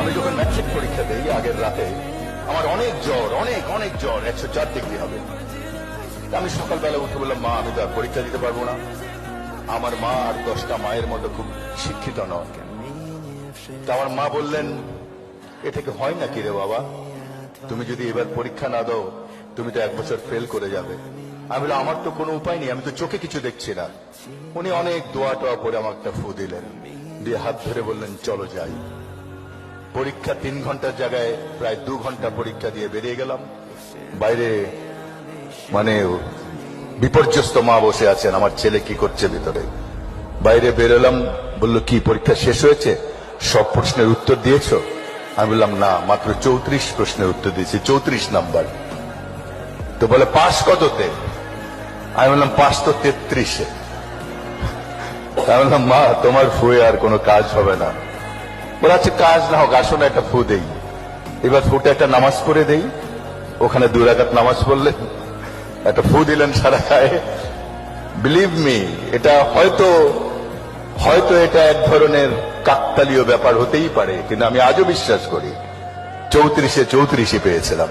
আমি যখন ম্যাট্রিক পরীক্ষা দিই আগের রাতে আমার অনেক জ্বর, অনেক অনেক জ্বর, 104 ডিগ্রি হবে। আমি সকালবেলা উঠে বললাম, মা আমি তো আর পরীক্ষা দিতে পারবো না। আমার মা আর 10টা মায়ের মতো খুব শিক্ষিত নয়। তা আমার মা বললেন, এ থেকে হয় না কি রে বাবা, তুমি যদি এবার পরীক্ষা না দাও তুমি তো 1 বছর ফেল করে যাবে। আমি বললাম, আমার তো কোনো উপায় নেই, আমি তো চোখে কিছু দেখছি না। উনি অনেক দোয়া টোয়া করে আমার একটা ফু দিলেন, দিয়ে হাত ধরে বললেন চলো যাই। পরীক্ষা 3 ঘন্টার জায়গায় প্রায় 2 ঘন্টা পরীক্ষা দিয়ে বেরিয়ে গেলাম। বাইরে মানে বিপর্যস্ত মা বসে আছেন, আমার ছেলে কি করছে ভিতরে। বাইরে বেরোলাম, বললো কি পরীক্ষা শেষ হয়েছে, সব প্রশ্নের উত্তর দিয়েছো? আমি বললাম না, মাত্র 34 প্রশ্নের উত্তর দিয়েছি, 34 নাম্বার। তো বলে পাস কততে? আমি বললাম পাস তো 33-এ। আমি বললাম, মা তোমার ফুয়ে আর কোনো কাজ হবে না। বলে আচ্ছা কাজ না হোক, আসো না একটা ফু দেই। এবার ফুটে একটা নামাজ পড়ে দেই। ওখানে 2 রাকাত নামাজ পড়লেন, একটা ফু দিলেন সারা গায়ে। বিলিভ মি, এটা হয়তো এটা এক ধরনের কাকতালীয় ব্যাপার হতেই পারে, কিন্তু আমি আজও বিশ্বাস করি 34-এ 34 পেয়েছিলাম।